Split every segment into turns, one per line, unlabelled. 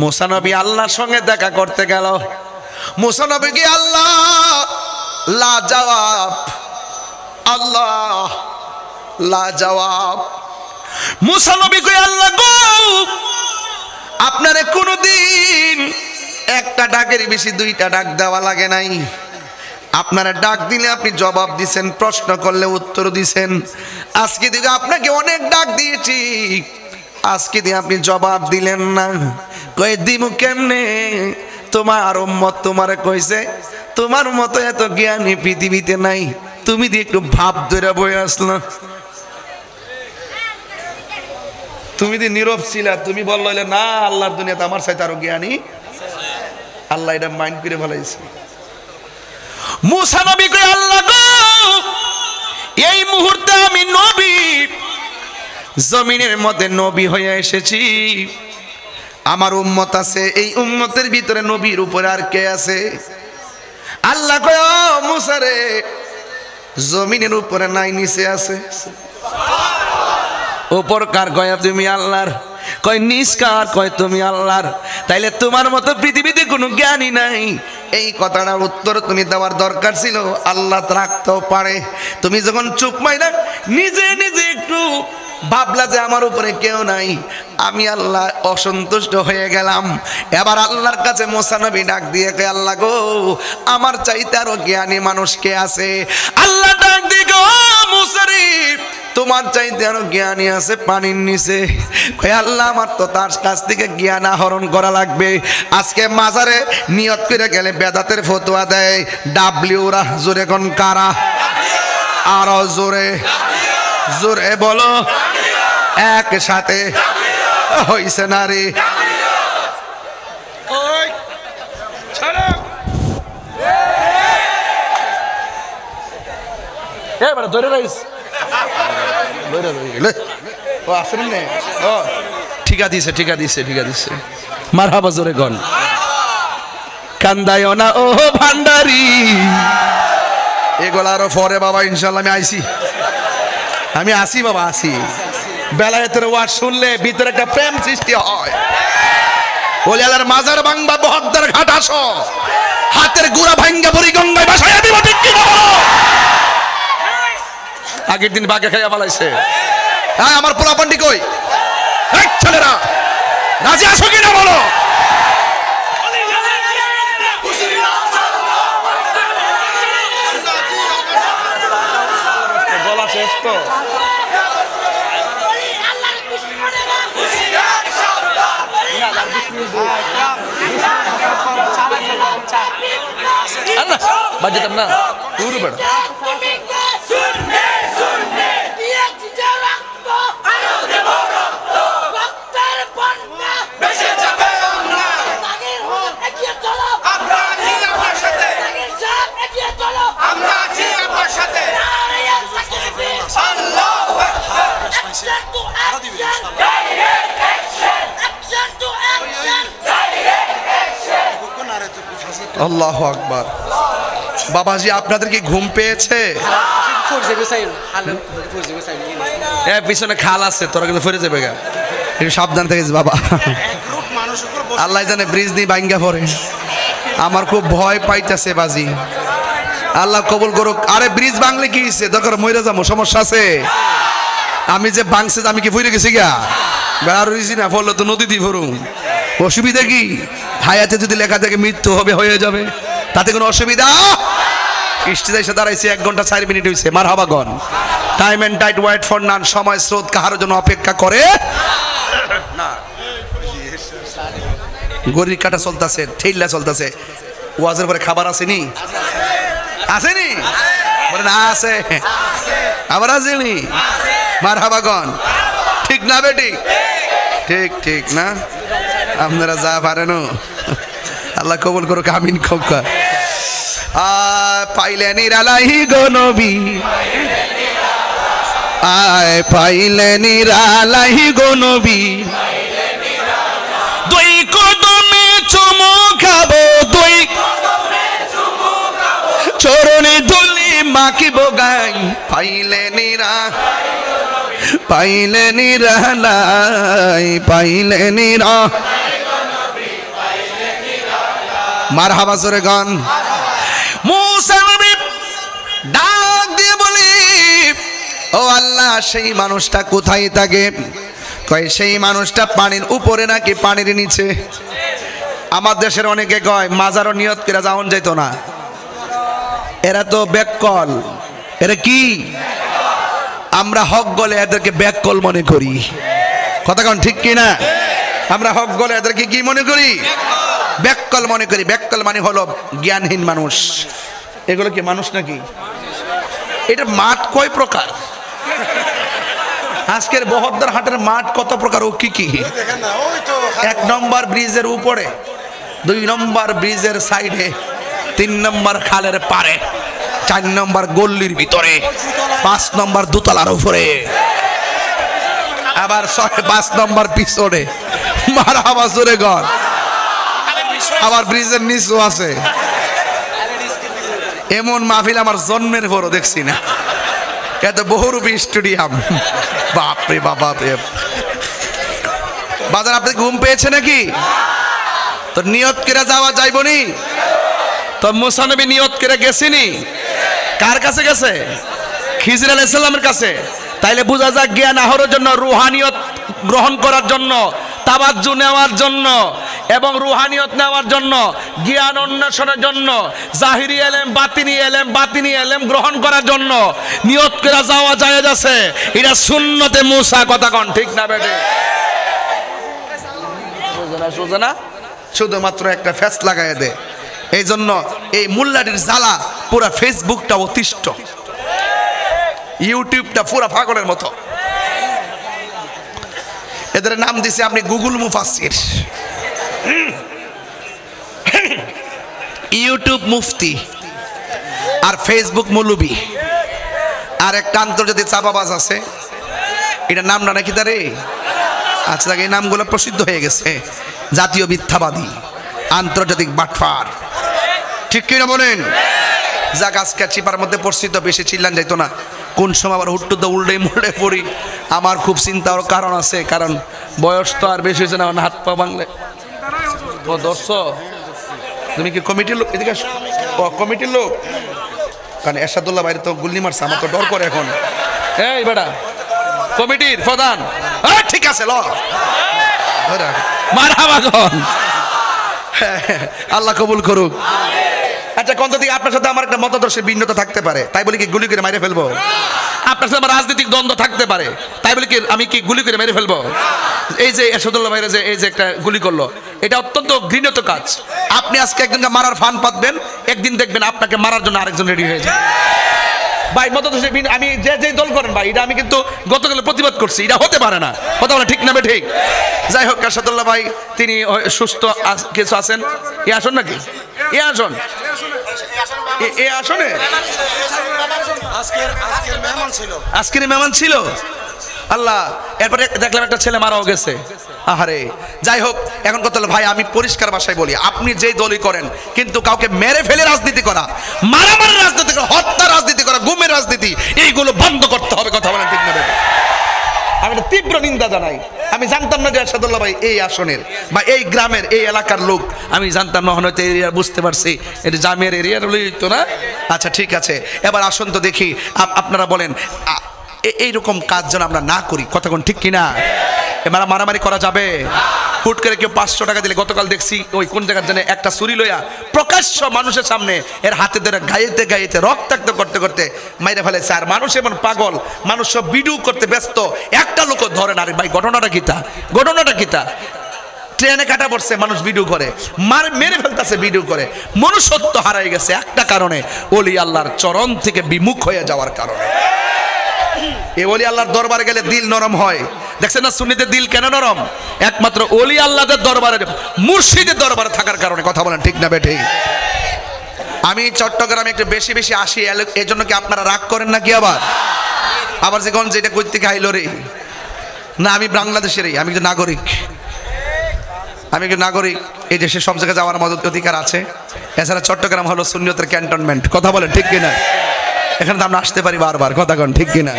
मूसा नबी আল্লাহর সঙ্গে দেখা করতে গেল। मूसा नबी কি আল্লাহ লাজবাব, আল্লাহ লাজবাব। मूसा नबी কই আল্লাহ গো আপনারে কোনদিন একটা ডাকের বেশি দুইটা ডাক দেওয়া লাগে নাই। আপনারা ডাক দিলে আপনি জবাব দিছেন, প্রশ্ন করলে উত্তর দিছেন। আজকে দিকে আপনাকে অনেক ডাক দিয়েছি, আজকে দিয়ে আপনি জবাব দিলেন না। কই দিমু কেমনে? তোমার উম্মত তোমারে কইছে তোমার মতো এত জ্ঞানী পৃথিবীতে নাই, তুমি দিয়ে একটু ভাব ধরে বয়ে আসলা। তুমি দিয়ে নীরব ছিলা, তুমি বললে না আল্লাহর দুনিয়াতে আমার চাইতে আরো জ্ঞানী। আল্লাহ এটা মাইন্ড করে ফেলাইছে। मूसा नबी কই আল্লাহ গো এই মুহূর্তে আমি নবী, জমিনের মধ্যে নবী হয়ে এসেছি। আমার উম্মত আছে, এই উম্মতের ভিতরে নবীর উপরে আর কে আছে? আল্লাহ কয় ও मूसा রে জমিনের উপরে নাই, নিচে আছে। উপর কার? কয় তুমি আল্লাহর। কয় নিচ কার? কয় তুমি আল্লাহর। তাইলে তোমার মতো পৃথিবীতে কোনো জ্ঞানী নাই। এই কথাটার উত্তর তুমি দেওয়ার দরকার ছিল, আল্লাহ রাখতেও পারে। তুমি যখন চুপ মাইরা নিজে নিজে একটু ভাবলা যে আমার উপরে কেউ নাই, আমি আল্লাহ অসন্তুষ্ট হয়ে গেলাম। এবার আল্লাহর কাছে मूसा নবী ডাক দিয়ে কয় আল্লাহ গো আমার চাইতে আরো জ্ঞানী মানুষ কে আছে? আল্লাহ ডাক দিয়ে গো मूसा রে তোমার চাইতে আরো জ্ঞানী আছে পানির নিচে। কই আল্লাহ আমার তো তার কাছ থেকে জ্ঞান আহরণ করা লাগবে। আজকে মাজারে নিয়ত করে গেলে বেদাতের ফতোয়া দেয় ডাব্লিউরা। জোরে কোন কারা? আরো জোরে জোরে বলো একসাথে হইছে না রে? এবারে ধরে রাইস ঠিকা দিছে ঠিকা দিছে ঠিকা দিছে। মারহাবা জোরে গন। কান্দায় না ও ভান্ডারি, এগুলো আরো পরে বাবা ইনশাল্লাহ আমি আসি বাবা আসি। বেলায়েতের ওয়াজ শুনলে ভিতরে একটা প্রেম সৃষ্টি হয়। ওলিয়ালার মাজার ভাঙবা বহদ্দার ঘাট আসো, হাতের গুড়া ভাঙ্গা বুড়ি গঙ্গায় বাসায় দিব। ঠিক কি বলো? আগের দিন বাগে খাইয়া বলাইছে। হ্যাঁ আমার পোলাপান্ডি কই? ছেলেরা রাজি আসো কিনা বলো? বলা শেষ তো। বাজেতাম না দূর বেড়া। আল্লাহু আকবার। বাবাজি আপনাদের কি ঘুম পেয়েছে? পিছনে খাল আছে, তোরা কিন্তু ফিরে যাবে গা, একটু সাবধান থাকিস বাবা। আল্লাহ জানে ব্রিজ দিয়ে ভাঙ্গা পড়ে। আমার খুব ভয় পাইতেছে বাজি। আল্লাহ কবুল করুক। আরে ব্রিজ ভাঙলে কি হয়েছে? দরকার মইরা যাবো, সমস্যা আছে? আমি যে ভাঙছে আমি কি ফিরে গেছি গা? বেড়ার হয়েছি না, ফলে তো নদী দিয়ে ভরুম। অসুবিধা কি? হায়াতে যদি লেখা থাকে মৃত্যু হবে, হয়ে যাবে, তাতে কোনো অসুবিধা? স্টেজে এসে দাঁড়াইছে 1 ঘন্টা 4 মিনিট হয়েছে। মারহাবা গন। Time and tide wait for none. সময় স্রোত কাহার জন্য অপেক্ষা করে না। গড়ির কাটা চলতেছে, ঠেইলা চলতেছে। ওয়াজের পরে খাবার আসেনি? আসেনি? বলে না আছে, আবার আসেনি? মারহাবা গন। ঠিক না বেটি? ঠিক ঠিক না? আপনারা যা পারেন আল্লাহ কবুল করুক, আমিন। খোকা পাইলে নিরালাই গো নবী, আয় পাইলে নিরালাই গো নবী। দুই কদমে চুমু খাবো, দুই চরণে ধুলি মাখিব গাই। পাইলে নিরা পাইলে নিরালাই, পাইলে নিরা মারহাবা জোরে গান। মুসা নবী ডাক দিয়ে বলি, ও আল্লাহ, সেই মানুষটা কোথায় থাকে? কয় সেই মানুষটা পানির উপরে নাকি পানির নিচে? আমার দেশের অনেকে কয় মাজারও নিয়ত করে যাওন যেত না, এরা তো ব্যাককল। এরা কি? আমরা হক গলে এদেরকে ব্যাককল মনে করি। কথা কোন ঠিক কি না? আমরা হক গলে এদেরকে কি মনে করি? ব্যাককল মনে করি। ব্যাককল মানে হলো জ্ঞানহীন মানুষ। এগুলো কি মানুষ নাকি? এটা মাঠ কয় প্রকার? আজকের বহদ্দার হাটের মাঠ কত প্রকার ও কি কি? 1 নম্বর ব্রিজের উপরে, 2 নম্বর ব্রিজের সাইডে, 3 নম্বর খালের পারে, 4 নম্বর গল্লির ভিতরে, 5 নম্বর দোতলার উপরে, আবার 5 নম্বর পিছনে। মারহাবা জোরে গন। আবার ব্রিজের নিচও আছে। এমন মাহফিল আমার জন্মের পরও দেখছি না। এত বহুরূপী স্টেডিয়াম, বাপরে বাবা। বাজার আপনি ঘুম পেয়েছে নাকি? তো নিয়ত করে যাওয়া যাইবনি? তো মুসা নবী নিয়ত করে গেছিনি? কার কাছে গেছে? খিজির আলাইহিস সালামের কাছে। তাইলে বোঝা যায় জ্ঞান আহরণের জন্য, রুহানিয়ত গ্রহণ করার জন্য, তাবাজ্জু নেওয়ার জন্য এবং রুহানিয়ত নেওয়ার জন্য, জ্ঞান অন্বেষণের জন্য, জাহিরি এলেম, বাতিনি এলেম গ্রহণ করার জন্য নিয়ত করে যাওয়া জায়েজ আছে। এটা সুন্নতে মুসা। কথা কোন ঠিক না বেটে? সোজা না, শুধুমাত্র একটা ফেস লাগাই দে। এই জন্য এই মুল্লাটির জ্বালা পুরা ফেসবুকটা অতিষ্ঠ, ইউটিউবটা পুরা পাগলের মতো। এদের নাম দিছে আপনি গুগল মুফাসসির, ইউটিউব মুফতি, আর ফেসবুক মৌলবি, আর একটা আন্তর্জাতিক চাপাবাজ আছে। এটা নাম না নাকি তারে? আচ্ছা, এই নামগুলো প্রসিদ্ধ হয়ে গেছে। জাতীয় মিথ্যাবাদী, আন্তর্জাতিক বাটফার, ঠিক কিনা বলেন? যাক, আজকে চিপার মধ্যে পড়ছি তো বেশি চিল্লান যাইতো না। কোন সময় আবার হুট্টু তো উল্টে মুল্টে পড়ি, আমার খুব চিন্তার কারণ আছে। কারণ বয়স তো আর বেশি হয়েছে না, হাত পা বাংলে। ও দর্শ, তুমি কি কমিটির লোক? এদিকে কমিটির লোক? কারণ এরশাদুল্লাহ বাইরে তো গুল্লি মারছে, আমার তো ডর করে এখন। এই বেটা কমিটির প্রধান, ঠিক আছে ল মারহাবা গন। আল্লাহ কবুল করুক। আচ্ছা, কোন দিকে আপনার সাথে আমার একটা মতাদর্শের ভিন্নতা থাকতে পারে, তাই বলি কি গুলি করে মেরে ফেলবো? আপনার সাথে আমার রাজনৈতিক দ্বন্দ্ব থাকতে পারে, তাই বলি কি আমি কি গুলি করে মেরে ফেলবো? এই যে এরশাদুল্লাহ ভাইরা যে এই যে একটা গুলি করলো, এটা অত্যন্ত ঘৃণিত কাজ। আপনি আজকে একজনকে মারার ফান পাতবেন, একদিন দেখবেন আপনাকে মারার জন্য আরেকজন রেডি হয়ে যায়। ভাই মতাদর্শের আমি যে দল করেন ভাই, এটা আমি কিন্তু গতকাল প্রতিবাদ করছি। এটা হতে পারে না। কথা বলে ঠিক না বে ঠিক? যাই হোক, এরশাদুল্লাহ ভাই তিনি সুস্থ কিছু আছেন। এ আসুন নাকি? এ আসুন, এ আসনে আজকের মেহমান ছিল। আল্লাহ, এরপরে দেখলাম একটা ছেলে মারাও গেছে। আহারে, যাই হোক, এখন কথা হলো ভাই, আমি পরিষ্কার ভাষায় বলি, আপনি যেই দলই করেন, কিন্তু কাউকে মেরে ফেলে রাজনীতি করা, মারামারি রাজনীতি করা, হত্যা রাজনীতি করা, গুমের রাজনীতি, এইগুলো বন্ধ করতে হবে। কথা বলেন ঠিক না? আমি তীব্র নিন্দা জানাই। আমি জানতাম না যে এরশাদুল্লাহ ভাই এই আসনের বা এই গ্রামের এই এলাকার লোক। আমি জানতাম না, হয়তো এরিয়া বুঝতে পারছি এটা জামিয়ার এরিয়ার তো না। আচ্ছা ঠিক আছে, এবার আসুন তো দেখি আপনারা বলেন এইরকম কাজ যেন আমরা না করি। কথা কোন ঠিক কিনা? এবার মারামারি করা যাবে? হুট করে কেউ 500 টাকা দিলে, গতকাল দেখছি ওই কোন জায়গার জানে একটা ছুরি লইয়া প্রকাশ্য মানুষের সামনে এর হাতে ধরে গাইতে গাইতে রক্তাক্ত করতে করতে মাইরে ফেলেছে। আর মানুষ এমন পাগল, মানুষ সব ভিডিও করতে ব্যস্ত, একটা লোক ধরে না। আরে ভাই, ঘটনাটা কিতা? ট্রেনে কাটা পড়ছে, মানুষ ভিডিও করে, মেরে ফেলতেছে ভিডিও করে। মনুষ্যত্ব হারাই গেছে একটা কারণে, ওলি আল্লাহর চরণ থেকে বিমুখ হয়ে যাওয়ার কারণে। এই ওলি আল্লাহর দরবারে গেলে দিল নরম হয়। দেখছেন না সুন্নিদের দিল কেন নরম? একমাত্র ওলি আল্লাহদের দরবারে, মুর্শিদের দরবারে থাকার কারণে। কথা বলেন ঠিক না বেঠিক? আমি চট্টগ্রামে একটু বেশি বেশি আসি, এই জন্য কি আপনারা রাগ করেন নাকি? আবার যে কোন যেটা কই থেকে আইলো রে না, আমি বাংলাদেশেরই, আমি একজন নাগরিক। এই দেশে সব জায়গায় যাওয়ার মতো অধিকার আছে। এছাড়া চট্টগ্রাম হলো সুন্নিয়তের ক্যান্টনমেন্ট। কথা বলেন ঠিক কিনা? এখানে তো আমরা আসতে পারি বারবার। কথা কন ঠিক কিনা?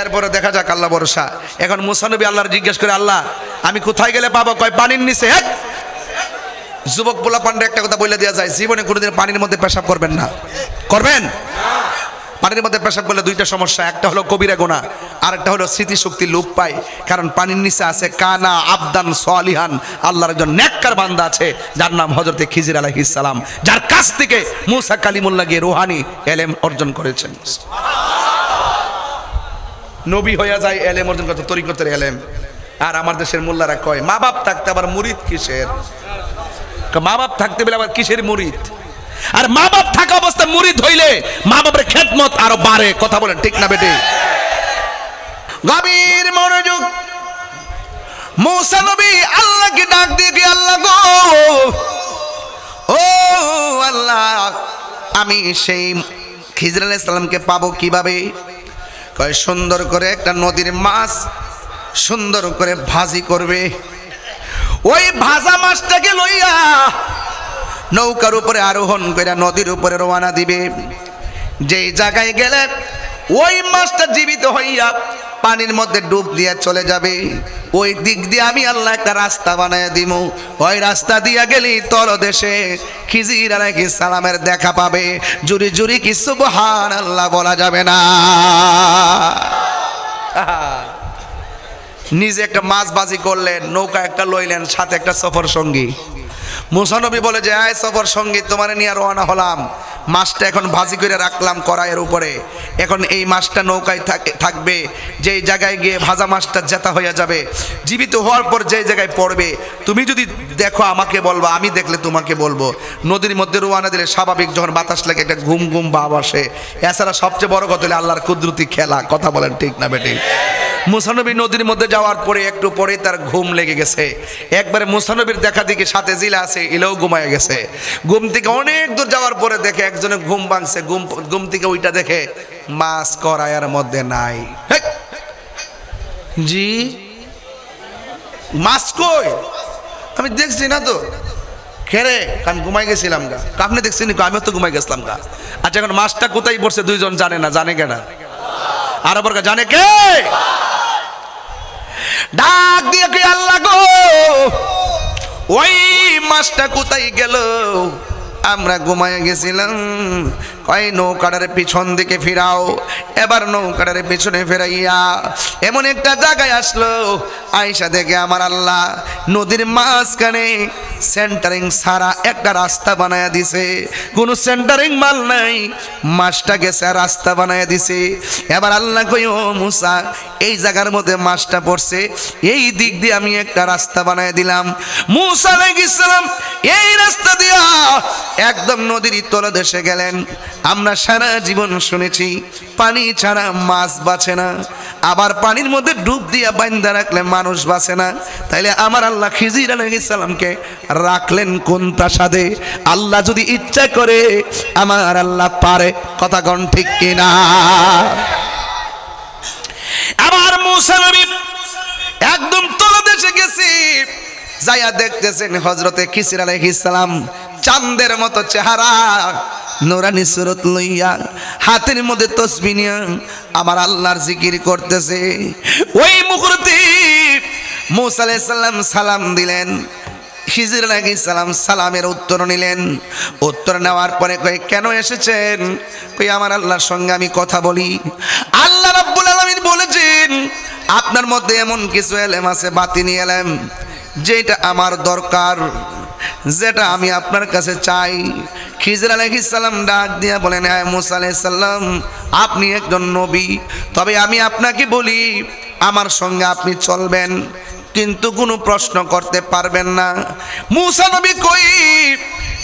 এরপরে দেখা যাক, আল্লাহ ভরসা। এখন মুসা নবী আল্লাহর জিজ্ঞেস করে, আল্লাহ আমি কোথায় গেলে পাবো? কয় পানির নিচে। যুবক পোলা পান্ডে একটা কথা বলে দেওয়া যায়, জীবনে কোনোদিন পানির মধ্যে পেশাব করবেন না। করবেন? পানির মধ্যে পেশাব করলে দুইটা সমস্যা, একটা হলো কবিরা গুনাহ, আর একটা হলো স্মৃতিশক্তি লোপ পায়। কারণ পানির নিচে আছে কানা আবদান সালিহান, আল্লাহর একজন নেককার বান্দা আছে যার নাম হযরতে খিজির আলাইহিস সালাম, যার কাছ থেকে মুসা কালিমুল্লাহ গিয়ে রুহানি ইলম অর্জন করেছেন। নবী হয়ে যায় ইলম অর্জন করতে, তরিকতের ইলম। আর আমার দেশের মোল্লারা কয় মা বাপ থাকতে আবার মুরিদ কিসের? মা বাপ থাকতে বলে আবার কিসের মুরিদ? আর মা বাপ থাকা অবস্থায় মুরিদ হইলে মা বাপের খেদমত আরো বাড়ে। কথা বলেন ঠিক না বেটি? গভীর মনোযোগ। মুসা নবী আল্লাহকে ডাক দিয়ে কি, আল্লাহ গো, ও আল্লাহ, আমি সেই খিজির আলাইহিস সালামকে পাবো কিভাবে? কয় সুন্দর করে একটা নদীর মাছ সুন্দর করে ভাজি করবে, ওই ভাজা মাছটাকে লইয়া নৌকার উপরে আরোহণ করে নদীর উপরে রওনা দিবে। যেই জায়গায় গেলে ওই মাছটা জীবিত হইয়া পানির মধ্যে ডুব দিয়ে চলে যাবে, ওই দিক দিয়ে আমি আল্লাহ একটা রাস্তা বানায় দিব। ওই রাস্তা দিয়া গেলি তলদেশে খিজির আলাইহিস সালামের দেখা পাবে। জুরি জুরি কি সুবহানাল্লাহ বলা যাবে না? নিজে একটা মাছ বাজি করলেন, নৌকা একটা লইলেন, সাথে একটা সফর সঙ্গী। মুসা নবী বলে যে আয় সফর সঙ্গী, তোমার নিয়ে রওনা হলাম, মাছটা এখন ভাজি করে রাখলাম কড়াইয়ের উপরে, এখন এই মাছটা নৌকায় থাকবে, যেই জায়গায় গিয়ে ভাজা মাছটা জেতা হয়ে যাবে, জীবিত হওয়ার পর যেই জায়গায় পড়বে তুমি যদি দেখো আমাকে বলবা, আমি দেখলে তোমাকে বলবো। নদীর মধ্যে রওনা দিলে স্বাভাবিক যখন বাতাস লাগে একটা ঘুম ঘুম ভাব আসে। এছাড়া সবচেয়ে বড় কথা হলো আল্লাহর কুদরতি খেলা। কথা বলেন ঠিক না বেটি? মুসা নবী নদীর মধ্যে যাওয়ার পরে একটু পরে তার ঘুম লেগে গেছে। একবারে মুসা নবীর দেখা দেখি সাথে জিলা আছে, এলেও ঘুমায় গেছে। ঘুম থেকে অনেক দূর যাওয়ার পরে দেখে একজনে ঘুম ভাঙছে, ঘুম থেকে ওইটা দেখে মাছ কড়াইয়ের মধ্যে নাই। জি মাছ কই? আমি দেখছি না তো। খেরে আমি ঘুমাই গেছিলাম গা। আপনি দেখছেন? আমিও তো ঘুমাই গেছিলাম গা। আচ্ছা এখন মাছটা কোথায় পড়ছে দুইজন জানে না, জানে কেনা? আর আবার জানে কে? ডাক দিয়ে কি, আল্লাহ গো, ওই মাছটা কোথায় গেল? আমরা ঘুমায় গেছিলাম। কয় নৌকাটার পিছন দিকে ফিরাও। এবার নৌকাটার পিছনে ফেরাইয়া এমন একটা জায়গায় আসলো, আয়েশা দেখে আমার আল্লাহ নদীর মাঝখানে সেন্টারিং সারা একটা রাস্তা বানায়া দিছে। কোনো সেন্টারিং মাল নাই, মাছটা গেছে রাস্তা বানায়া দিছে। এবার আল্লাহ কই ও মুসা, এই জায়গার মধ্যে মাছটা পড়ছে, এই দিক দিয়ে আমি একটা রাস্তা বানায়া দিলাম। মুসা আলাইহিস সালাম এই রাস্তা দিয়া একদম নদীর তলদেশে গেলেন। আমরা সারা জীবন শুনেছি পানি ছাড়া মাছ বাঁচে না, আবার পানির মধ্যে ডুব দিয়া বাঁধা রাখলে মানুষ বাঁচে না। তাইলে আমার আল্লাহ খিজির আলাইহিস সালামকে রাখলেন কোন প্রাসাদে? আল্লাহ যদি ইচ্ছা করে আমার আল্লাহ পারে। কথা কোন ঠিক কিনা? আবার মুসা নবী একদম তলদেশে গেছে, যাইয়া দেখতেছেন হযরতে খিজির আলাইহিস সালাম চাঁদের মতো চেহারা, নুরানি সুরত লইয়া হাতের মধ্যে তাসবিহ নিয়া আমার আল্লাহর জিকির করতেছে। ওই মুহূর্তে মুসা আলাইহিস সালাম সালাম দিলেন। খিজির আলাইহিস সালাম সালামের উত্তর নিলেন। উত্তর নেওয়ার পরে কই কেন এসেছেন? কই আমার আল্লাহর সঙ্গে আমি কথা বলি। আল্লাহ রাব্বুল আলামিন বলেছেন আপনার মধ্যে এমন কিছু এলেম আছে, বাতিনি এলেম, যেটা আমার দরকার, যেটা আমি আপনার কাছে চাই। খিজির আলাইহিস সালাম ডাক দিয়া বলেন, হ্যাঁ মুসা আলাইহিস সালাম আপনি একজন নবী, তবে আমি আপনাকে বলি আমার সঙ্গে আপনি চলবেন, কিন্তু কোনো প্রশ্ন করতে পারবেন না। মুসা নবী কই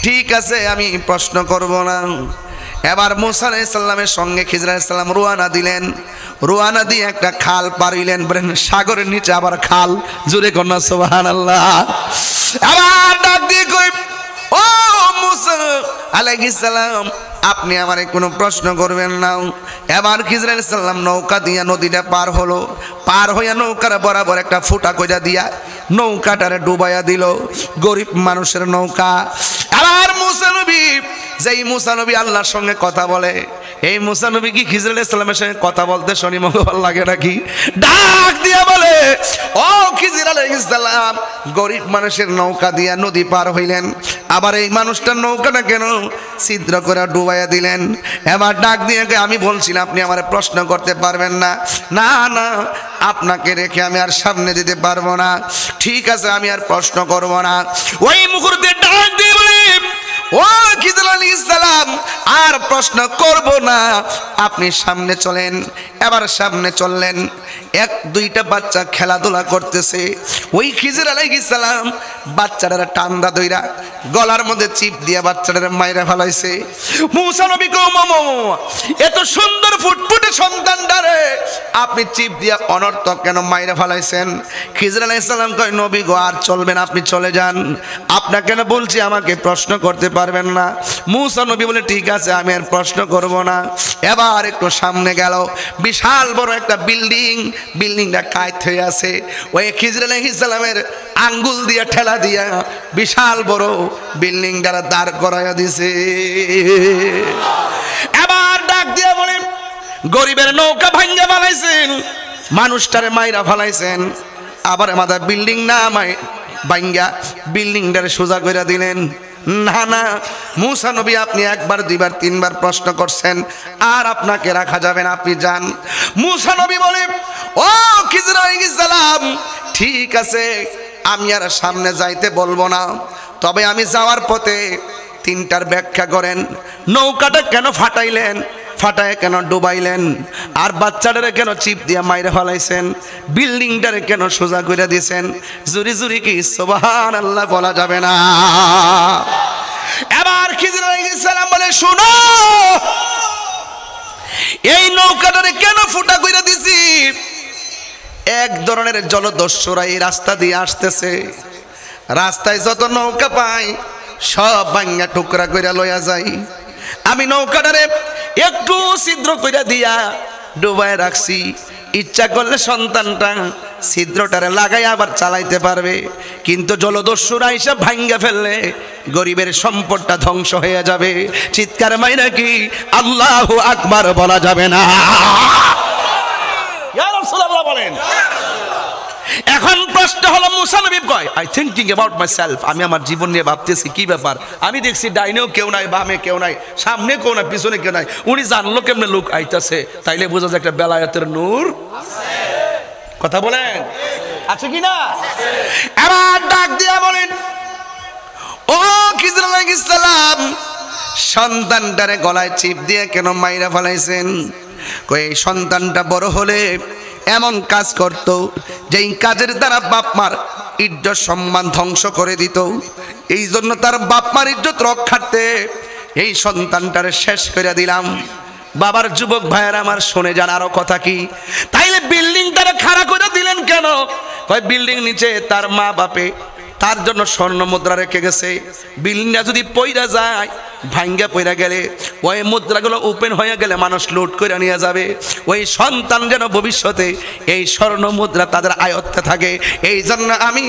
ঠিক আছে আমি প্রশ্ন করব না। এবার মুসা আলাইহিস সালামের সঙ্গে খিজির আলাইহিস সালাম রওনা দিলেন। রওনা দিয়ে একটা খাল পার হইলেন, বলেন সাগরের নিচে আবার খাল। জোরে কন্যা সুবহানাল্লাহ। আবার ডাক দিয়ে কই ও মুসা আলাইহিস সালাম আপনি আমারে কোনো প্রশ্ন করবেন না। এবার খিজির আলাইহিস সালাম নৌকা দিয়া নদীটা পার হলো। পার হইয়া নৌকার বরাবর একটা ফুটা কইরা দিয়া নৌকাটারে ডুবাইয়া দিল। গরিব মানুষের নৌকা। আবার মুসা নবী, যেই মুসা নবী আল্লাহর সঙ্গে কথা বলে, এই মুসা নবী কি খিজির আলাইহিস সালামের সঙ্গে কথা বলতে শনি মঙ্গল লাগে নাকি? ডাক দিয়া বলে ও খিজির আলাইহিস সালাম গরিব মানুষের নৌকা দিয়া নদী পার হইলেন, আবার এই মানুষটার নৌকাটা কেন ছিদ্র করে ডুবাইয়া দিলেন? এবার ডাক দিয়ে আমি বলছিলাম আপনি আমার প্রশ্ন করতে পারবেন না, না না আপনাকে রেখে আমি আর সামনে যেতে পারবো না, ঠিক আছে আমি আর প্রশ্ন করব না। ওই মুহূর্তে ডাক দিয়ে বলে ও খিজির আলাইহিস সালাম আর প্রশ্ন করব না, আপনি সামনে চলেন। এবার সামনে চললেন, এক দুইটা বাচ্চা খেলাধুলা করতেছে। ওই খিজির আলাইহিস সালাম বাচ্চাটার টান্দা দইরা গলার মধ্যে চিপ দিয়ে বাচ্চাটার মাইরা ফেলাইছে। মুসা নবী কও মামা এত সুন্দর ফুটফুটে সন্তানটারে আপনি চিপ দিয়ে অনর্থক কেন মাইরা ফেলাইছেন? খিজির আলাইহিস সালাম কয় নবী গো আর চলবেন, আপনি চলে যান, আপনাকে কেন বলছি আমাকে প্রশ্ন করতে পারবেন না। মুসা নবী বলে ঠিক আছে আমি আর প্রশ্ন করব না। এবার একটু সামনে গেল, বিশাল বড় একটা বিল্ডিংটা কায়ত হয়ে আছে। ওই খিজির আলাইহিস সালামের আঙ্গুল দিয়ে ঠেলা দিয়া বিশাল বড় বিল্ডিংটা দাঁড় করাইয়া দিছে। এবার ডাক দিয়ে বলে গরিবের নৌকা ভাঙ্গা ফেলাইছেন, মানুষটারে মাইরা ফেলাইছেন, আবার আমাদের বিল্ডিং না ভাঙ্গা বিল্ডিংটারে সোজা করে দিলেন। না না মুসা নবী আপনি একবার দুইবার তিনবার প্রশ্ন করছেন, আর আপনাকে রাখা যাবে না, আপনি যান। মুসা নবী বলে ও খিজির আলাইহিস সালাম ঠিক আছে আমি আর সামনে যাইতে বলবো না, তবে আমি যাওয়ার পথে তিনটার ব্যাখ্যা করেন। নৌকাটা কেন ফাটাইলেন, ফাটায় কেন ডুবাইলেন, আর বাচ্চাটারে কেন চিপ দিয়ে মাইরে ফেলাইছেন, বিল্ডিংটারে কেন সোজা করে দিয়েছেন? জুরি জুরি কি সুবহানাল্লাহ বলা যাবে না? এবার খিজির আলাইহিস সালাম বলে শুনো এই নৌকাটারে কেন ফুটা করে দিছি, এক ধরনের জলদস্যুরা এই রাস্তা দিয়ে আসতেছে, রাস্তায় যত নৌকা পাই সব ভাঙা টুকরা কইরা লইয়া যাই, আমি নৌকাটারে একটু ছিদ্র কইরা দিয়া ডুবায় রাখছি, ইচ্ছা করলে সন্তানটা ছিদ্রটারে লাগাই আবার চালাইতে পারবে, কিন্তু জলদস্যুরা এসে ভাঙ্গা ফেললে গরিবের সম্পদটা ধ্বংস হয়ে যাবে। চিৎকার মাইরা কি আল্লাহু আকবার বলা যাবে না? ইয়া রাসূলুল্লাহ বলেন। এখন প্রশ্ন হলো মুসা নবী কয় আই থিংকিং অ্যাবাউট মাইসেলফ, আমি আমার জীবন নিয়ে ভাবতেছি কি ব্যাপার, আমি দেখছি ডাইনেও কেউ নাই, বামে কেউ নাই, সামনে কেউ নাই, পিছনে কেউ নাই, উনি জানলো কেমনে লোক আইতাছে, তাইলে বোঝা যায় একটা বেলায়েতের নূর আছে। কথা বলেন আছে কি না? এবার ডাক দিয়া বলেন ও খিজির আলাইহিস সালাম সন্তানটারে গলায় চিপ দিয়ে কেন মাইরা ফেলাইছেন? কই এই সন্তানটা বড় হলে এমন কাজ করত যেই কাজের দ্বারা বাপ মার ইজ্জত সম্মান ধ্বংস করে দিত, এই জন্য তার বাপ মার ইজ্জত রক্ষার্থে এই সন্তানটারে শেষ করে দিলাম। বাবার যুবক ভাইয়ের আমার শুনে যান আরো কথা কি, তাইলে বিল্ডিং তারা খাড়া করে দিলেন কেন? কয় বিল্ডিং নিচে তার মা বাপে তার জন্য স্বর্ণ মুদ্রা রেখে গেছে, বিল্ডিংটা যদি পইরা যায় ভাঙ্গা পইরা গেলে ওই মুদ্রাগুলো ওপেন হয়ে গেলে মানুষ লুট করে নিয়ে যাবে, ওই সন্তান যেন ভবিষ্যতে এই স্বর্ণ মুদ্রা তাদের আয়ত্তে থাকে, এই জন্য আমি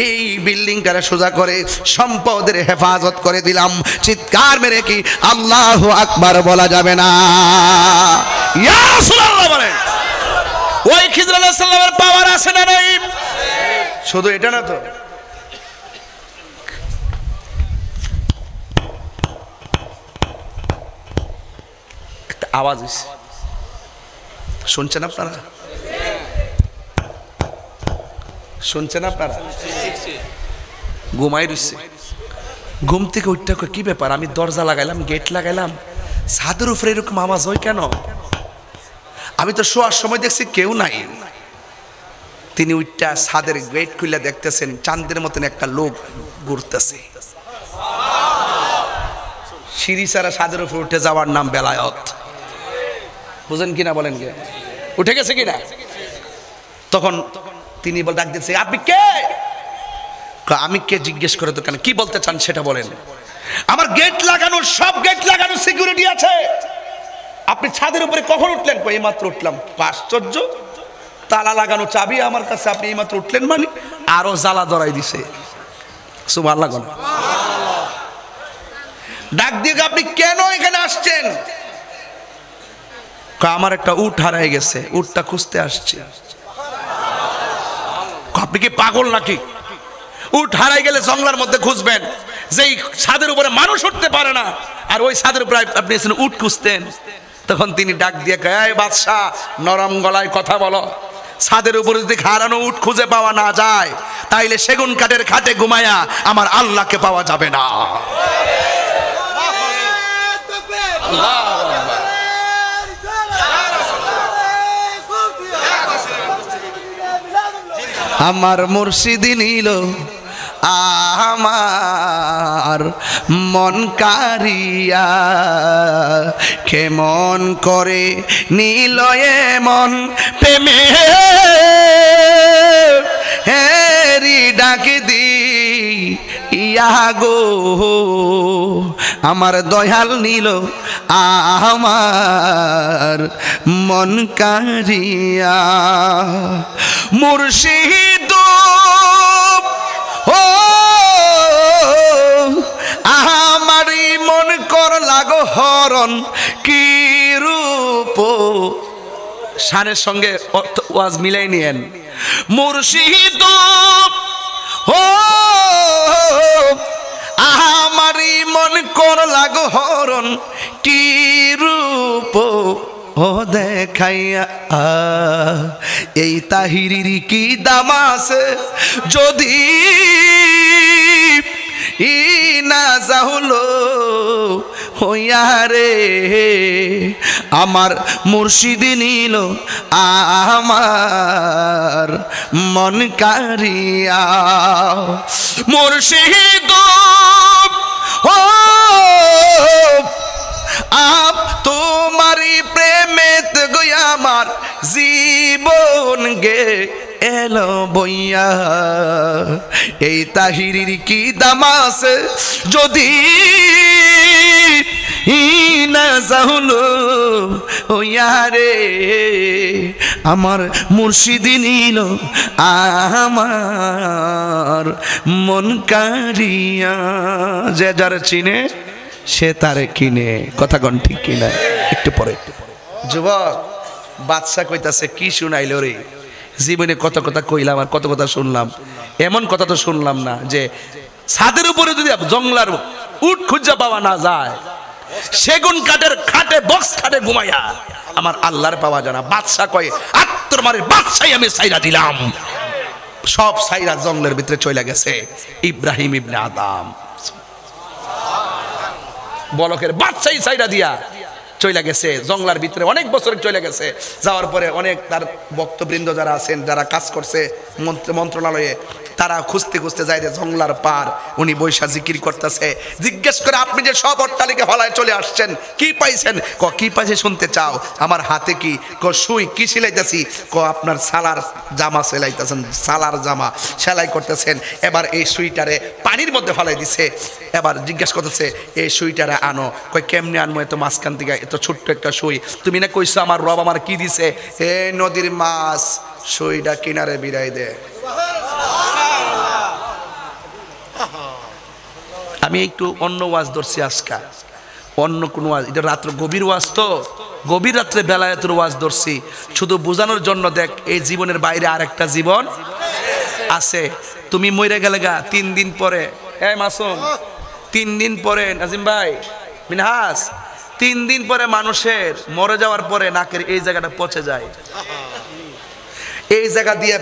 এই বিল্ডিংটারে সোজা করে সম্পদের হেফাজত করে দিলাম। চিৎকার মেরে কি আল্লাহু আকবার বলা যাবে না? ইয়া রাসূলুল্লাহ বলেন। ওই খিজির আলাইহিস সালামের পাওয়ার আছে না নাই? শুধু এটা না তো, আওয়াজ শুনছেন আপনারা? শুনছেন আপনারা? ঘুমাই রইছে, ঘুম থেকে উঠতে কি ব্যাপার, আমি দরজা লাগাইলাম, গেট লাগাইলাম, ছাদের উপরে এরকম আওয়াজ হয় কেন? আমি তো শোয়ার সময় দেখছি কেউ নাই। তিনি উঠটা ছাদের গেট খুলে দেখতেছেন চাঁদের মতন একটা লোক ঘুরতেছে। সিঁড়ি ছাড়া ছাদের উপরে উঠে যাওয়ার নাম বেলায়েত। বুঝেন কিনা বলেন? কে উঠে গেছে কিনা? তখন তিনি বল ডাক দিচ্ছে আপনি কে? আমি কে জিজ্ঞেস করে তো কেন, কি বলতে চান সেটা বলেন। আমার গেট লাগানো, সব গেট লাগানো সিকিউরিটি আছে, আপনি ছাদের উপরে কখন উঠলেন? এই মাত্র উঠলাম। আশ্চর্য, তালা লাগানো চাবি আমার কাছে, আপনি এই মাত্র উঠলেন মানে? আরো জ্বালা ধরাই দিছে। সুবহানাল্লাহ। ডাক দিয়ে আপনি কেন এখানে আসছেন? আমার একটা উট হারাই গেছে, উটটা খুঁজতে আসছে। আপনি কি পাগল নাকি? উট হারাই গেলে জঙ্গলার মধ্যে খুঁজবেন, যেই ছাদের উপরে মানুষ উঠতে পারে না, আর ওই ছাদের উপরে আপনি এসে উট খুঁজতেন। তখন তিনি ডাক দিয়ে কয়, এই বাদশা, নরম গলায় কথা বলো। ছাদের উপরে যদি হারানো উট খুঁজে পাওয়া না যায়, তাইলে সেগুন কাঠের খাটে ঘুমায়া আমার আল্লাহকে পাওয়া যাবে না। আমার মুর্শিদ নিল আমার মন কারিয়া, কেমন করে নীল এমন প্রেমে হেরি ডাকে দি ইয়া গো, আমার দয়াল নিল আমার মন কারিয়া। মুর্শিদ ও আমারই মন কর লাগো হরণ, কি রূপ শানের সঙ্গে ওয়াজ মিলাই নিয়েন। মুর্শিদ ও আমারই মন কর লাগো হরণ, কি রূপ ও দেখাইয়া। এই তাহিরির কি দাম আছে যদি ই না যাহলো হইয়া রে, আমার মুর্শিদ নিল আমার মন কারিয়া। মুর্শিদ ও আপ তোমারি প্রেমেত গয়া আমার জীবন গে এলো বইয়া। এই তাহিরির কি দাম আছে যদি না যাহলো হইয়া রে, আমার মুর্শিদ নিল আমার মন কারিয়া। যে যার চিনে সে তারে কিনে, কথা কন ঠিক কিনা? একটু পরে যুবক বাদশা কইতাছে, কি শুনাইল রে? জীবনে কত কথা কইলাম আর কত কথা শুনলাম, এমন কথা তো শুনলাম না যে ছাদের উপরে যদি জঙ্গলার উট খুঁজা পাওয়া না যায়, সেগুন কাঠের খাটে বক্স খাটে ঘুমাইয়া আমার আল্লাহর পাওয়া যায় না। বাদশা কয়, আত্মর মারে বাদশাই আমি সাইরা দিলাম। সব সাইরা জঙ্গলের ভিতরে চলে গেছে ইব্রাহিম ইবনে আদম। বলকের বাদশাই সাইরা দিয়া চলে গেছে জঙ্গলার ভিতরে, অনেক বছর চলে গেছে। যাওয়ার পরে অনেক তার ভক্তবৃন্দ যারা আছেন, যারা কাজ করছে মন্ত্রণালয়ে, তারা খুঁজতে খুঁজতে যায় যে জঙ্গলার পার। উনি বৈশা জিকির করতেছে, জিজ্ঞেস করে, আপনি যে সব অট্টালিকা ফলায় চলে আসছেন, কি পাইছেন? ক কি পাইছে শুনতে চাও? আমার হাতে কি? ক সুই। কি সেলাইতেছি? ক আপনার সালার জামা সেলাইতেছেন, সালার জামা সেলাই করতেছেন। এবার এই সুইটারে পানির মধ্যে ফলাই দিছে। এবার জিজ্ঞেস করতেছে, এই সুইটারে আনো। কয় কেমনে আনবো? এত মাঝখান থেকে এত ছোট্ট একটা সুই। তুমি না কইছো আমার রব আমার কি দিছে? এই নদীর মাছ, সুইটা কিনারে বিরাই দে। আমি একটু অন্য ওয়াজ ধরছি আজকা, অন্য কোন ওয়াজ, এটা রাত্র গভীর ওয়াজ, তো গভীর রাত্রে বেলায়েতের ওয়াজ ধরছি শুধু বোঝানোর জন্য। দেখ, এই জীবনের বাইরে আরেকটা জীবন আছে। তুমি মরে গেলে গা 3 দিন পরে, এই মাসুম 3 দিন পরে, নাজিম ভাই, মিনহাস, 3 দিন পরে মানুষের মরে যাওয়ার পরে নাকের এই জায়গাটা পচে যায়। এই জায়গা দিয়ে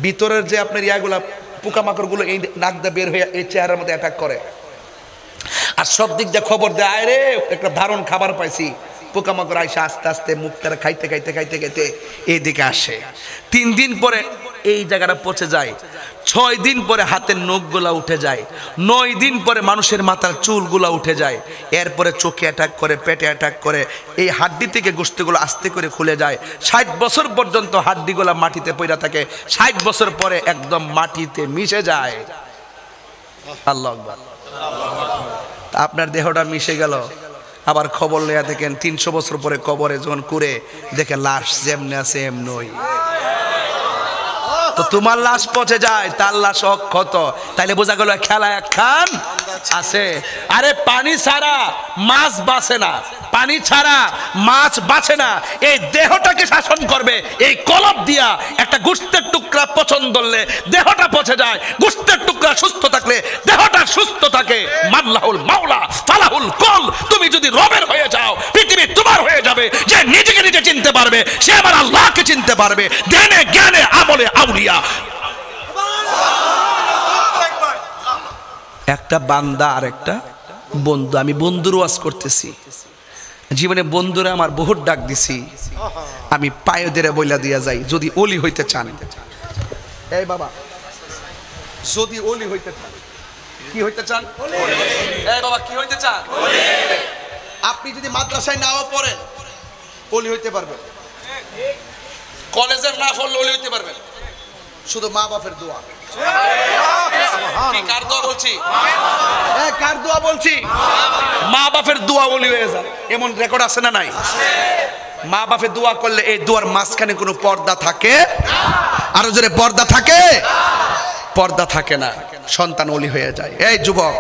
ভিতরের যে আপনার ইয়াগুলা পোকামাকড় গুলো এই নাক দিয়ে বের হয়ে এই চেহারার মধ্যে অ্যাটাক করে, আর সব দিক দিয়ে খবর দেয়, আয় রে একটা দারুণ খাবার পাইছি। পোকামাকড় আইসা আস্তে আস্তে মুখ তারা খাইতে খাইতে খাইতে খাইতে এইদিকে আসে। 3 দিন পরে এই জায়গাটা পচে যায়। 6 দিন পরে হাতের নখগুলা উঠে যায়। 9 দিন পরে মানুষের মাথার চুলগুলা উঠে যায়। এরপরে চোখে অ্যাটাক করে, পেটে অ্যাটাক করে, এই হাড্ডি থেকে গোশতগুলো আস্তে করে খুলে যায়। 60 বছর পর্যন্ত হাড্ডিগুলা মাটিতে পড়ে থাকে। 60 বছর পরে একদম মাটিতে মিশে যায়। আল্লাহু আকবার। আপনার দেহটা মিশে গেল, আবার খবর লইয়া দেখেন 300 বছর পরে কবরে যখন করে দেখে লাশ যেমনি আছে এমনই। তো তোমার লাশ পচে যায়, তার লাশ অক্ষত, তাইলে বোঝা গেল খেলা একখান আছে। আরে পানি ছাড়া মাছ বাঁচে না, পানি ছাড়া মাছ বাঁচে না। এই দেহটাকে শাসন করবে এই কলব দিয়া। একটা গোশতের টুকরা পছন্দ করলে দেহটা পচে যায়, গোশতের টুকরা সুস্থ থাকলে দেহটা সুস্থ থাকে। মাল্লাহুল মাওলা ফালাহুল কল। তুমি যদি রবের হয়ে যাও, পৃথিবী তোমার হয়ে যাবে। যে নিজেকে নিজে চিনতে পারবে সে আমার আল্লাহকে চিনতে পারবে। ধ্যানে জ্ঞানে আমলে আউলিয়া। একটা বান্দা আর একটা বন্ধু। আমি বন্ধুর ওয়াজ করতেছি, জীবনে বন্ধুরা আমার বহুত ডাক দিছি। আমি পায়ে ধরে বইলা দিয়া যাই, যদি ওলি হইতে চান, এই বাবা, যদি ওলি হইতে চান, কি হইতে চান? এই বাবা, কি হইতে চান? আপনি যদি মাদ্রাসায় নাও পড়েন ওলি হইতে পারবেন, কলেজের না পড়লে ওলি হইতে পারবেন। শুধু মা বাপের দোয়া। কার দোয়া বলছি? কার দোয়া বলছি? মা বাপের দোয়া ওলি হয়ে যায়, এমন রেকর্ড আছে না নাই? মা বাপের দোয়া করলে এই দোয়ার মাঝখানে কোনো পর্দা থাকে? আরো জোরে, পর্দা থাকে? পর্দা থাকে না, সন্তান ওলি হয়ে যায়। এই যুবক,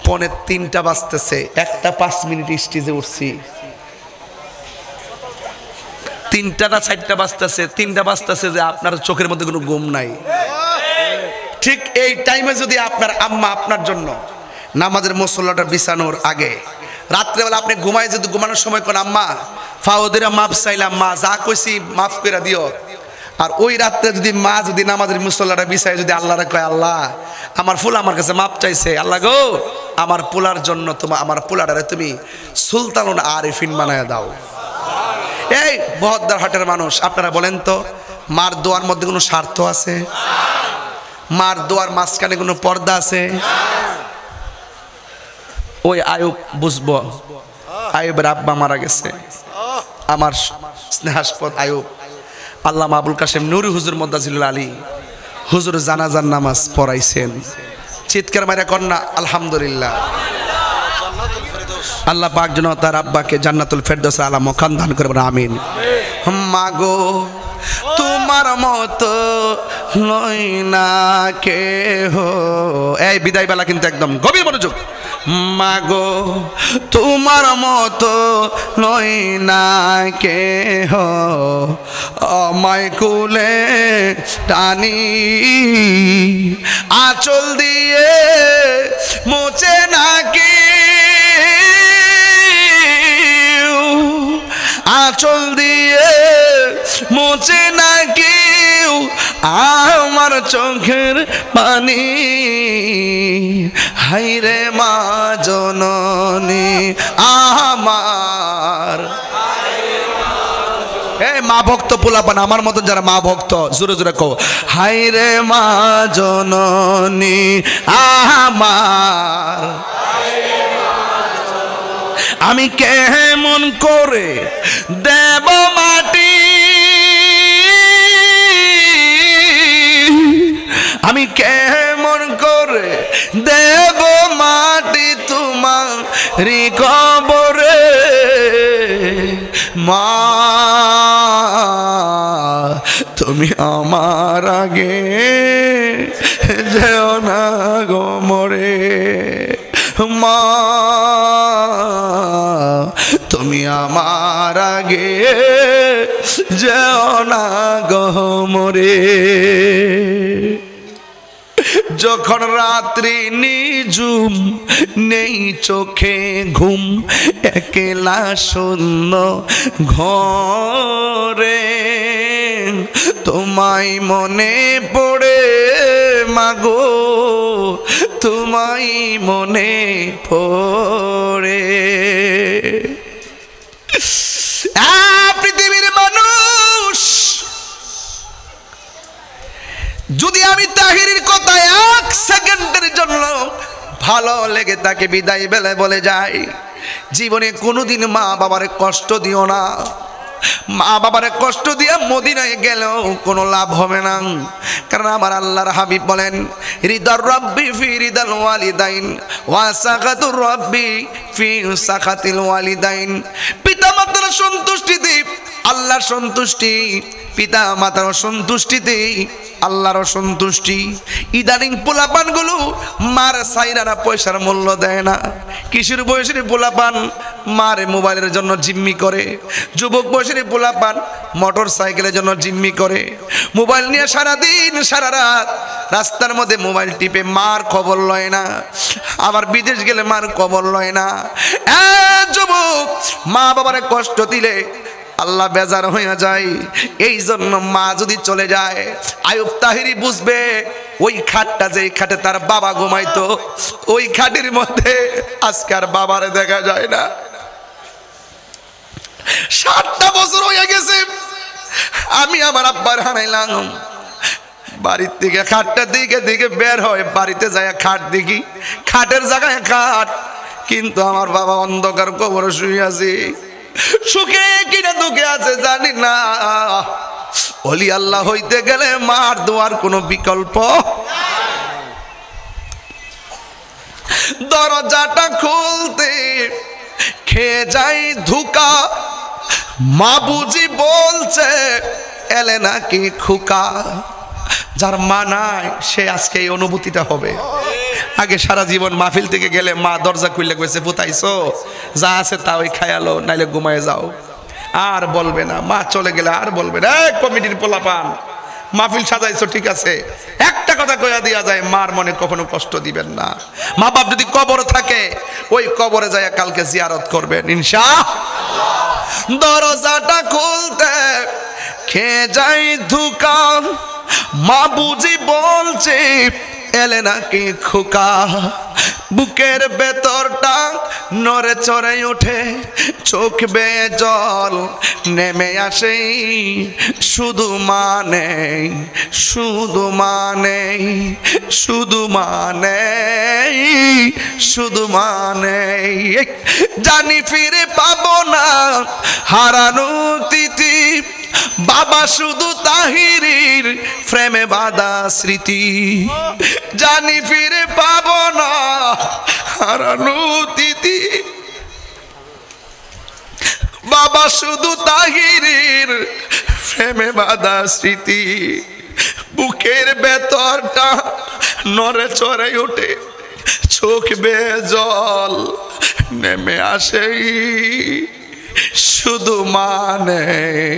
3:45 বাজতেছে, 1:05 স্টেজে উঠছি, 3টা না 4টা বাজতেছে, 3টা বাজতেছে যে আপনার চোখের মধ্যে কোনো ঘুম নাই। ঠিক এই টাইমে যদি আপনার আম্মা আপনার জন্য নামাজের মুসল্লাটা বিছানোর আগে রাত্রেবেলা আপনি ঘুমায়, যদি ঘুমানোর সময় কোন আম্মা ফাওদেরা মাফ চাইলাম, মা যা কইছি মাফ করে দিও, আর ওই রাত্রে যদি মা যদি নামাজের মুসল্লাটা বিছায় যদি আল্লাহরে কয়, আল্লাহ আমার ফুল আমার কাছে মাফ চাইছে, আল্লাহ গো আমার পোলার জন্য আমার পোলাটারে তুমি সুলতানুল আরিফিন বানায় দাও। এই বহদ্দার হাটের মানুষ, আপনারা বলেন তো, মার দোয়ার মধ্যে কোনো স্বার্থ আছে? মার দোয়ার মাঝখানে কোনো পর্দা আছে? ওই আয়ুব বুঝবো, আয়ুবের আব্বা মারা গেছে, আমার স্নেহাস্পদ আয়ুব। আল্লামা আবুল কাশেম নুরি হুজুর মদ্দাজিলুল আলী হুজুর জানাজার নামাজ পড়াইছেন। চিৎকার মারা কন্যা আলহামদুলিল্লাহ। আল্লাহ পাক যেন তার আব্বাকে জান্নাতুল ফেরদৌস আলা মাকাম দান করবেন, আমিন। মাগো তোমার মতো লই না কেহ। এই বিদায় বেলা কিন্তু একদম গভীর মনোযোগ। মাগো তোমার মতো লই না কেহ, আমায় কুলে টানি আঁচল দিয়ে মোচে নাকি, আঁচল দিয়ে মোচে না কেউ আমার চোখের পানি। হাইরে মা জননী আমার। এই মা ভক্ত পোলাপান আমার মতন যারা মা ভক্ত, জোরে জোরে কও, হাইরে মা জননী আমার। আমি কেমন করে দেব মাটি, আমি কেমন করে দেব মাটি তোমারি কবরে। মা তুমি আমার আগে যেও না গো মরে, মা তুমি আমার আগে যেও না গো মরে। যখন রাত্রি নিঝুম নেই চোখে ঘুম, একলা শূন্য ঘরে তোমায় মনে পড়ে মাগো, তোমায় মনে পড়ে। পৃথিবীর মানুষ যদি আমি তাহিরের কথা 1 সেকেন্ডের জন্য ভালো লেগে তাকে বিদায় বেলায় বলে যাই, জীবনে কোনোদিন মা বাবারে কষ্ট দিও না। মা বাবারে কষ্ট দিয়ে মদিনায় গেলেও কোনো লাভ হবে না, কারণ আমার আল্লাহর হাবিব বলেন, রিদার রাব্বি ফি রিদাল ওয়ালিদাইন ওয়া সাখাতুর রাব্বি ফি সাখাতিল ওয়ালিদাইন। পিতামাতার আল্লাহর সন্তুষ্টিতে, আল্লাহর সন্তুষ্টি, পিতা মাতার সন্তুষ্টিতে আল্লাহর সন্তুষ্টি। ইদানিং পোলাপানগুলো মার সাইরারা পয়সার মূল্য দেয় না। কিশোর বয়সের পোলাপান মার মোবাইলের জন্য জিম্মি করে, যুবক বয়সের পোলাপান মোটর সাইকেলের জন্য জিম্মি করে, মোবাইল নিয়ে সারাদিন সারা রাত রাস্তার মধ্যে মোবাইল টিপে মার খবর লয় না, আবার বিদেশ গেলে মার খবর লয় না। যুবক, মা বাবারে কষ্ট দিলে আল্লাহ বেজার হয়ে যায়। এই জন্য মা যদি চলে যায়, আয়ুব তাহিরি বুঝবে ওই খাটটা, যে খাটে তার বাবা ঘুমাইতো, ওই খাটের মধ্যে আজকে আর বাবারে দেখা যায় না। 60টা বছর হয়ে গেছে আমি আমার আব্বার হারাইলাম। বাড়ির থেকে খাটটা দিকে দিকে বের হয়, বাড়িতে যায় খাট দেখি, খাটের জায়গায় খাট, কিন্তু আমার বাবা অন্ধকার কবরে শুয়ে আছে। সুখে কিনা দুঃখে আছে জানি না। ওলি আল্লাহ হইতে গেলে মার দোয়ার কোনো বিকল্প। দরজাটা খুলতে খেয়ে যাই ধোঁকা, মা বুঝি বলছে এলে নাকি খোকা। যার মা নাই সে আজকে এই অনুভূতিটা হবে। আগে সারা জীবন মাহফিল থেকে গেলে মা দরজা খুললে কইছে ফুতাইছো, যা আছে তা ওই খায়ালো, নাইলে ঘুমায় যাও, আর বলবে না। মা চলে গেলে আর বলবে না, কমিটির পোলাপান মাহফিল সাজাইছো ঠিক আছে, একটা কথা কইয়া দিয়া যায়, মার মনে কখনো কষ্ট দিবেন না। মা বাপ যদি কবর থাকে, ওই কবরে যায় কালকে জিয়ারত করবেন ইনশাআল্লাহ। দরজাটা খুলতে খেয়ে যাই ধোঁকা, মা বুঝি বলছে এলে নাকি খোকা। বুকের ভেতরটা নড়ে চড়ে ওঠে, চোখ বেয়ে জল নেমে আসে, শুধু মানে শুধু মানে শুধু মানে শুধু মানে জানি ফিরে পাবো না হারানো তিথি, বাবা শুধু তাহিরির প্রেমে বাঁধা স্মৃতি। জানি ফিরে পাবো না হারানো তিথি, বাবা শুধু তাহিরির প্রেমে বাঁধা স্মৃতি। বুকের ভেতরটা নড়ে চড়ে ওঠে, চোখ বেয়ে জল নেমে আসে, শুধু মা নেই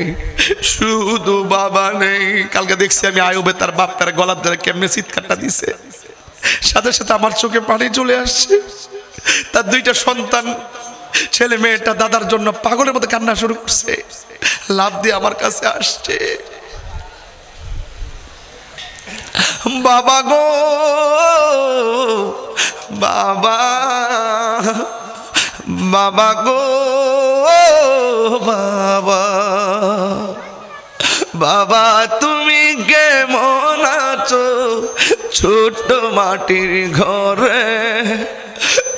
শুধু বাবা নেই। কালকে দেখছি আমি আয়ুবে তার বাপ তার গলার ধরে কেমনে চিৎকারটা দিছে, সাথে সাথে আমার চোখে পানি চলে আসছে। তার 2টা সন্তান, ছেলে মেয়েটা দাদার জন্য পাগলের মতো কান্না শুরু করছে, লাভ দিয়ে আমার কাছে আসছে। বাবা গো বাবা, বাবা গো বাবা, বাবা তুমি কেমন আছো ছোট্ট মাটির ঘরে,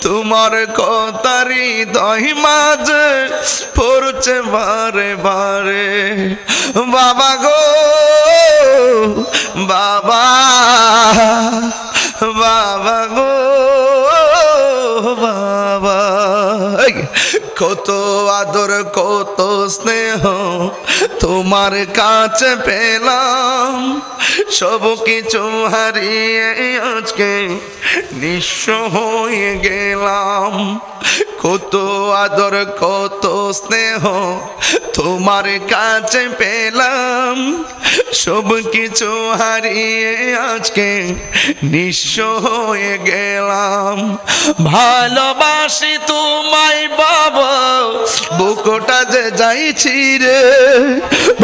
তোমার কথারি দহি মাঝে পড়ছে বারে বারে। বাবা গো বাবা, বাবা গো বাবা, কত আদর কত স্নেহ তোমার কাছে পেলাম, সব কিছু হারিয়ে আজকে নিঃস্ব হয়ে গেলাম। কত আদর কত স্নেহ তোমার কাছে পেলাম, সব কিছু হারিয়ে আজকে নিঃস্ব হয়ে গেলাম। ভালোবাসি তোমায় বাবা, বুকটা যে যাইছি রে,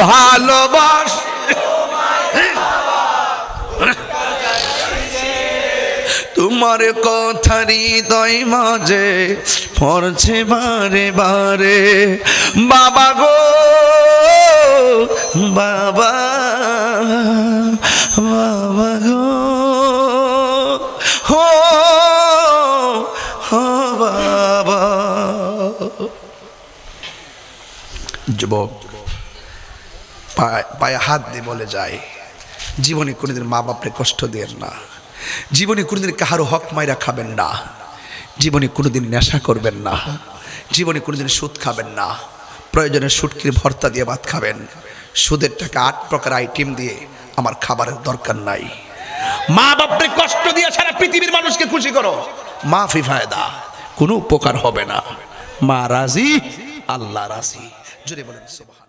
ভালোবাসি তোমার কথা হৃদয় মাঝে পড়ছে বারে বারে। বাবা গো বাবা, বাবা গো হো হো বাবা। যুবক পায়ে হাত দিয়ে বলে যায়, জীবনে কোনোদিন মা বাপরে কষ্ট দেন না, জীবনে কোনোদিন কাহারও হক মাইরা খাবেন না, জীবনে কোনোদিন নেশা করবেন না, জীবনে কোনোদিন সুদ খাবেন না, প্রয়োজনে শুটকির ভর্তা দিয়ে ভাত খাবেন, সুদের টাকা 8 প্রকার আইটেম দিয়ে আমার খাবারের দরকার নাই। মা বাপরে কষ্ট দিয়ে সারা পৃথিবীর মানুষকে খুশি করো, মাফি ফায়দা, কোনো উপকার হবে না। মা রাজি, আল্লাহ রাজি। জোরে বলেন সুবহান।